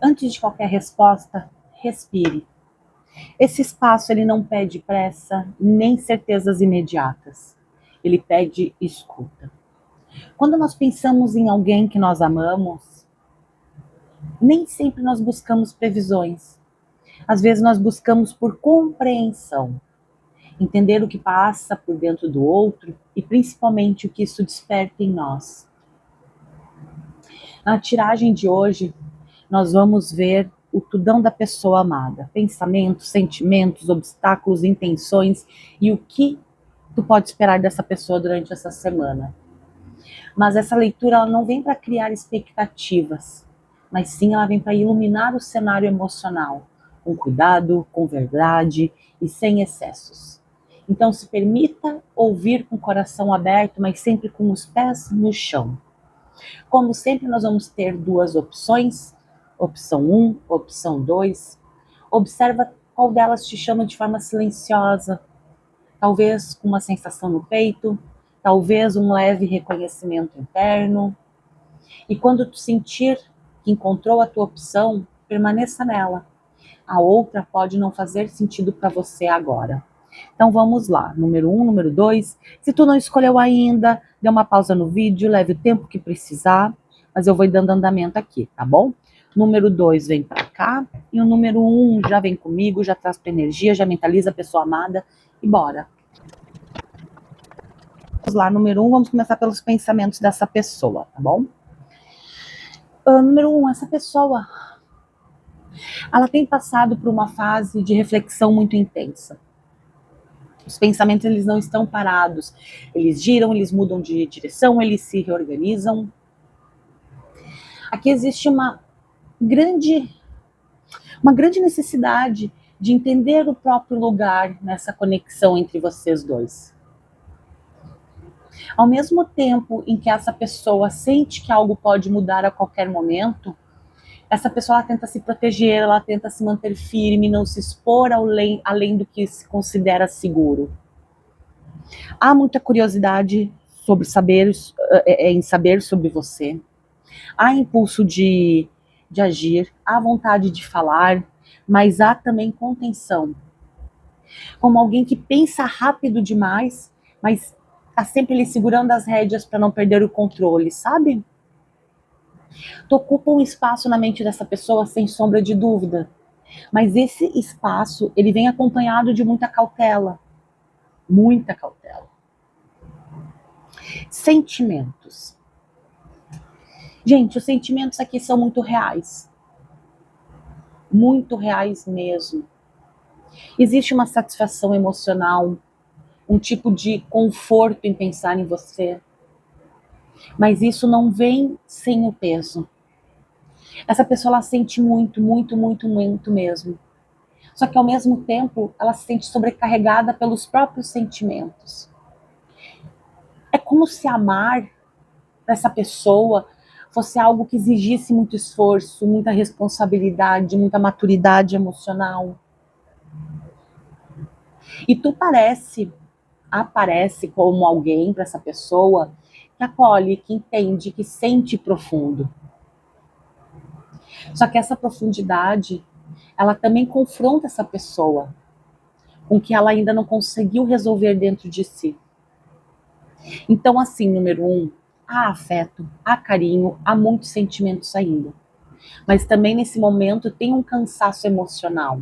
Antes de qualquer resposta, respire. Esse espaço ele não pede pressa, nem certezas imediatas. Ele pede escuta. Quando nós pensamos em alguém que nós amamos, nem sempre nós buscamos previsões. Às vezes nós buscamos por compreensão, entender o que passa por dentro do outro e principalmente o que isso desperta em nós. Na tiragem de hoje, nós vamos ver o tudão da pessoa amada, pensamentos, sentimentos, obstáculos, intenções e o que tu pode esperar dessa pessoa durante essa semana. Mas essa leitura ela não vem para criar expectativas, mas sim ela vem para iluminar o cenário emocional, com cuidado, com verdade e sem excessos. Então se permita ouvir com o coração aberto, mas sempre com os pés no chão. Como sempre, nós vamos ter duas opções, opção 1, opção 2. Observa qual delas te chama de forma silenciosa, talvez com uma sensação no peito, talvez um leve reconhecimento interno. E quando tu sentir que encontrou a tua opção, permaneça nela. A outra pode não fazer sentido para você agora. Então vamos lá, número 1, número 2. Se tu não escolheu ainda, dê uma pausa no vídeo, leve o tempo que precisar, mas eu vou dando andamento aqui, tá bom? Número 2 vem para cá, e o número 1 já vem comigo, já traz tua energia, já mentaliza a pessoa amada, e bora. Vamos lá, número 1, vamos começar pelos pensamentos dessa pessoa, tá bom? Número 1, essa pessoa, ela tem passado por uma fase de reflexão muito intensa. Os pensamentos eles não estão parados, eles giram, eles mudam de direção, eles se reorganizam. Aqui existe uma grande necessidade de entender o próprio lugar nessa conexão entre vocês dois. Ao mesmo tempo em que essa pessoa sente que algo pode mudar a qualquer momento, essa pessoa ela tenta se proteger, ela tenta se manter firme, não se expor além do que se considera seguro. Há muita curiosidade em saber sobre você. Há impulso de agir, há vontade de falar, mas há também contenção. Como alguém que pensa rápido demais, mas está sempre ali segurando as rédeas para não perder o controle, sabe? Tu ocupa um espaço na mente dessa pessoa sem sombra de dúvida, mas esse espaço ele vem acompanhado de muita cautela. Muita cautela. Sentimentos. Gente, os sentimentos aqui são muito reais mesmo. Existe uma satisfação emocional, um tipo de conforto em pensar em você, mas isso não vem sem o peso. Essa pessoa ela sente muito mesmo. Só que ao mesmo tempo ela se sente sobrecarregada pelos próprios sentimentos. É como se amar essa pessoa fosse algo que exigisse muito esforço, muita responsabilidade, muita maturidade emocional. E tu aparece como alguém para essa pessoa que acolhe, que entende, que sente profundo. Só que essa profundidade, ela também confronta essa pessoa com o que ela ainda não conseguiu resolver dentro de si. Então, assim, número 1, há afeto, há carinho, há muitos sentimentos ainda. Mas também nesse momento tem um cansaço emocional.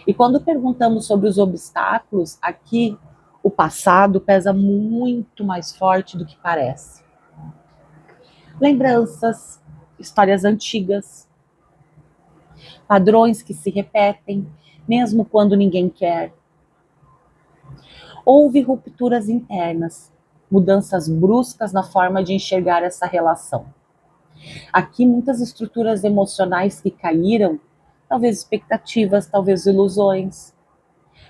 E quando perguntamos sobre os obstáculos, aqui o passado pesa muito mais forte do que parece. Lembranças, histórias antigas, padrões que se repetem, mesmo quando ninguém quer. Houve rupturas internas, mudanças bruscas na forma de enxergar essa relação. Aqui muitas estruturas emocionais que caíram, talvez expectativas, talvez ilusões.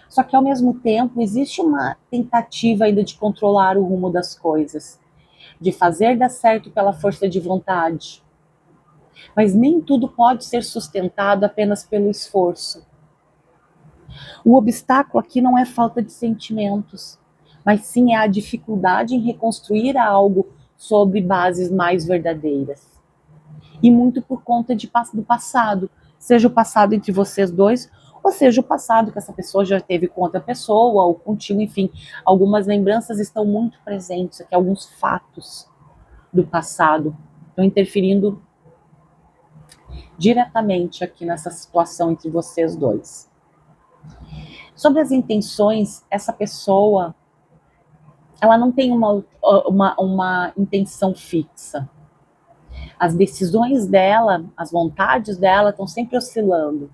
Só que ao mesmo tempo existe uma tentativa ainda de controlar o rumo das coisas, de fazer dar certo pela força de vontade. Mas nem tudo pode ser sustentado apenas pelo esforço. O obstáculo aqui não é falta de sentimentos, mas sim é a dificuldade em reconstruir algo sobre bases mais verdadeiras. E muito por conta do passado. Seja o passado entre vocês dois, ou seja o passado que essa pessoa já teve com outra pessoa, ou contigo, enfim. Algumas lembranças estão muito presentes aqui, alguns fatos do passado estão interferindo diretamente aqui nessa situação entre vocês dois. Sobre as intenções, essa pessoa, ela não tem uma intenção fixa. As decisões dela, as vontades dela estão sempre oscilando.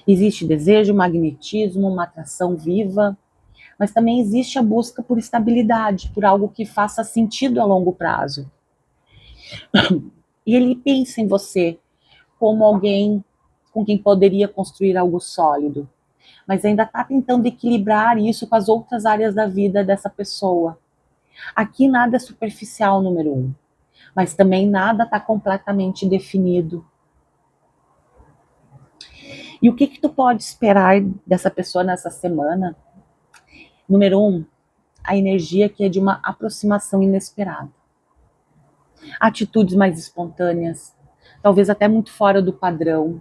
Existe desejo, magnetismo, uma atração viva, mas também existe a busca por estabilidade, por algo que faça sentido a longo prazo. E ele pensa em você como alguém com quem poderia construir algo sólido, mas ainda está tentando equilibrar isso com as outras áreas da vida dessa pessoa. Aqui nada é superficial, número 1, mas também nada está completamente definido. E o que tu pode esperar dessa pessoa nessa semana? Número 1, a energia que é de uma aproximação inesperada. Atitudes mais espontâneas, talvez até muito fora do padrão.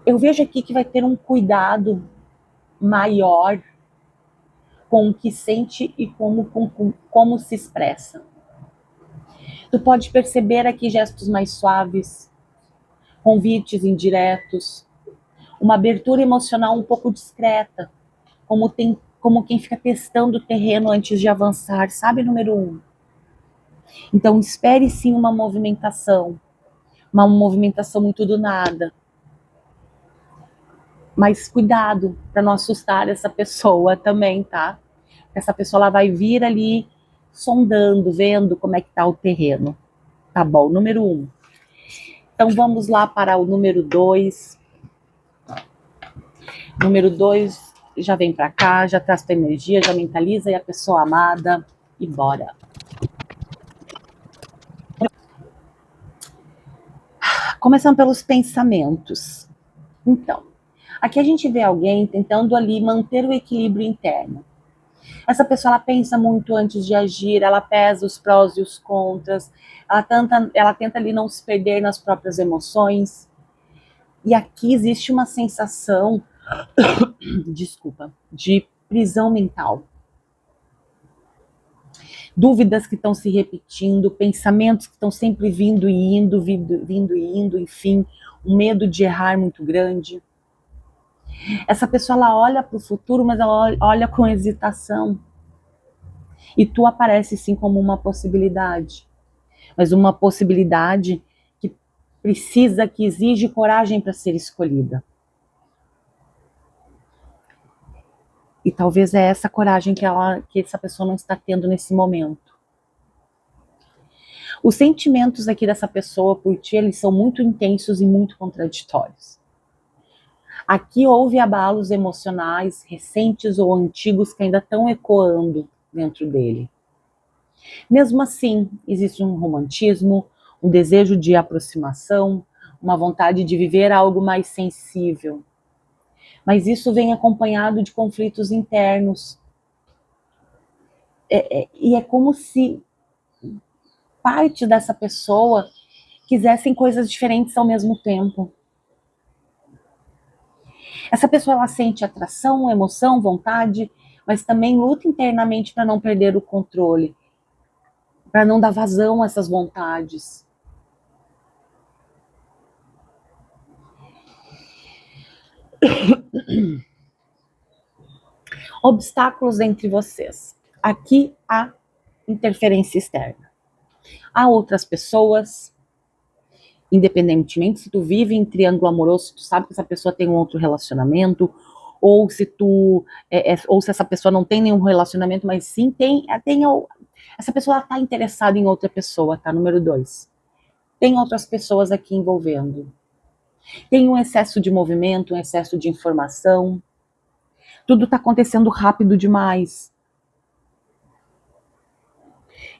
Eu vejo aqui que vai ter um cuidado maior com o que sente e como se expressa. Tu pode perceber aqui gestos mais suaves, convites indiretos, uma abertura emocional um pouco discreta, como quem fica testando o terreno antes de avançar, sabe, número 1? Então espere sim uma movimentação muito do nada. Mas cuidado para não assustar essa pessoa também, tá? Essa pessoa ela vai vir ali sondando, vendo como é que tá o terreno. Tá bom, número 1. Então vamos lá para o número 2. Número 2 já vem para cá, já traz tua energia, já mentaliza e a pessoa amada e bora. Começando pelos pensamentos. Então, aqui a gente vê alguém tentando ali manter o equilíbrio interno. Essa pessoa ela pensa muito antes de agir, ela pesa os prós e os contras, ela tenta ali não se perder nas próprias emoções. E aqui existe uma sensação, desculpa, de prisão mental. Dúvidas que estão se repetindo, pensamentos que estão sempre vindo e indo, enfim, um medo de errar muito grande. Essa pessoa ela olha para o futuro, mas ela olha com hesitação. E tu aparece sim como uma possibilidade, mas uma possibilidade que exige coragem para ser escolhida. E talvez é essa coragem que essa pessoa não está tendo nesse momento. Os sentimentos aqui dessa pessoa por ti, eles são muito intensos e muito contraditórios. Aqui houve abalos emocionais recentes ou antigos que ainda estão ecoando dentro dele. Mesmo assim, existe um romantismo, um desejo de aproximação, uma vontade de viver algo mais sensível. Mas isso vem acompanhado de conflitos internos. E é como se parte dessa pessoa quisessem coisas diferentes ao mesmo tempo. Essa pessoa ela sente atração, emoção, vontade, mas também luta internamente para não perder o controle, para não dar vazão a essas vontades. Obstáculos entre vocês. Aqui há interferência externa. Há outras pessoas, independentemente se tu vive em triângulo amoroso, se tu sabe que essa pessoa tem um outro relacionamento, ou se ou se essa pessoa não tem nenhum relacionamento, mas sim essa pessoa está interessada em outra pessoa, tá? Número 2. Tem outras pessoas aqui envolvendo. Tem um excesso de movimento, um excesso de informação. Tudo está acontecendo rápido demais.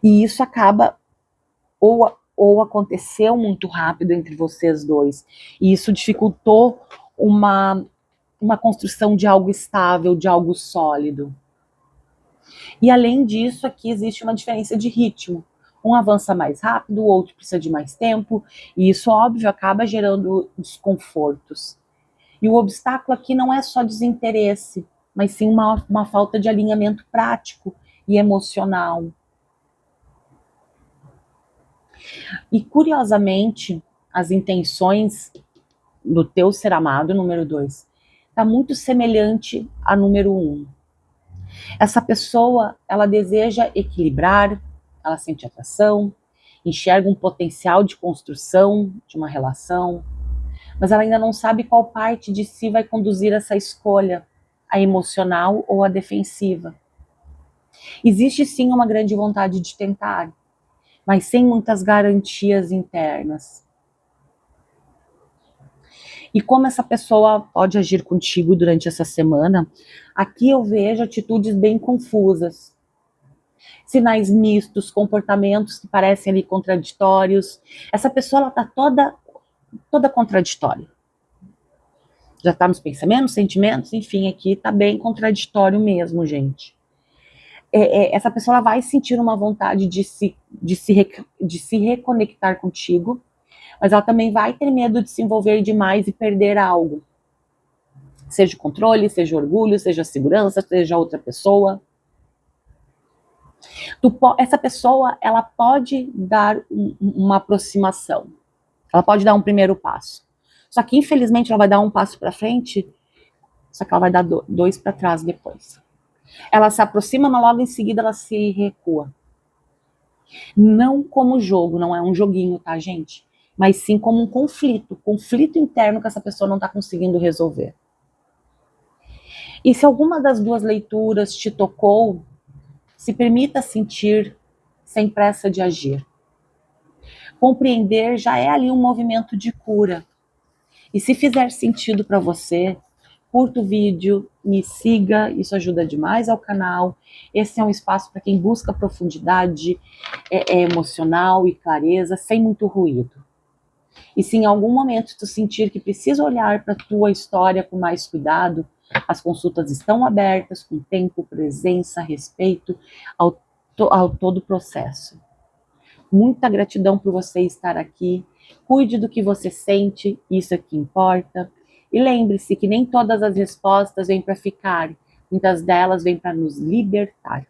E isso acaba ou aconteceu muito rápido entre vocês dois. E isso dificultou uma construção de algo estável, de algo sólido. E além disso, aqui existe uma diferença de ritmo. Um avança mais rápido, o outro precisa de mais tempo, e isso, óbvio, acaba gerando desconfortos. E o obstáculo aqui não é só desinteresse, mas sim uma falta de alinhamento prático e emocional. E, curiosamente, as intenções do teu ser amado, número 2, está muito semelhante a número 1. Essa pessoa, ela deseja equilibrar, ela sente atração, enxerga um potencial de construção de uma relação, mas ela ainda não sabe qual parte de si vai conduzir essa escolha, a emocional ou a defensiva. Existe sim uma grande vontade de tentar, mas sem muitas garantias internas. E como essa pessoa pode agir contigo durante essa semana? Aqui eu vejo atitudes bem confusas, sinais mistos, comportamentos que parecem ali contraditórios. Essa pessoa ela tá toda contraditória. Já está nos pensamentos, sentimentos, enfim, aqui está bem contraditório mesmo, gente. Essa pessoa ela vai sentir uma vontade de se reconectar contigo, mas ela também vai ter medo de se envolver demais e perder algo. Seja o controle, seja o orgulho, seja a segurança, seja outra pessoa. Essa pessoa, ela pode dar uma aproximação. Ela pode dar um primeiro passo. Só que, infelizmente, ela vai dar um passo para frente, só que ela vai dar dois para trás depois. Ela se aproxima, mas logo em seguida ela se recua. Não como jogo, não é um joguinho, tá, gente? Mas sim como um conflito interno que essa pessoa não está conseguindo resolver. E se alguma das duas leituras te tocou, se permita sentir sem pressa de agir. Compreender já é ali um movimento de cura. E se fizer sentido para você, curta o vídeo, me siga, isso ajuda demais ao canal. Esse é um espaço para quem busca profundidade emocional e clareza, sem muito ruído. E se em algum momento tu sentir que precisa olhar para a tua história com mais cuidado, as consultas estão abertas, com tempo, presença, respeito ao todo o processo. Muita gratidão por você estar aqui. Cuide do que você sente, isso é que importa. E lembre-se que nem todas as respostas vêm para ficar, muitas delas vêm para nos libertar.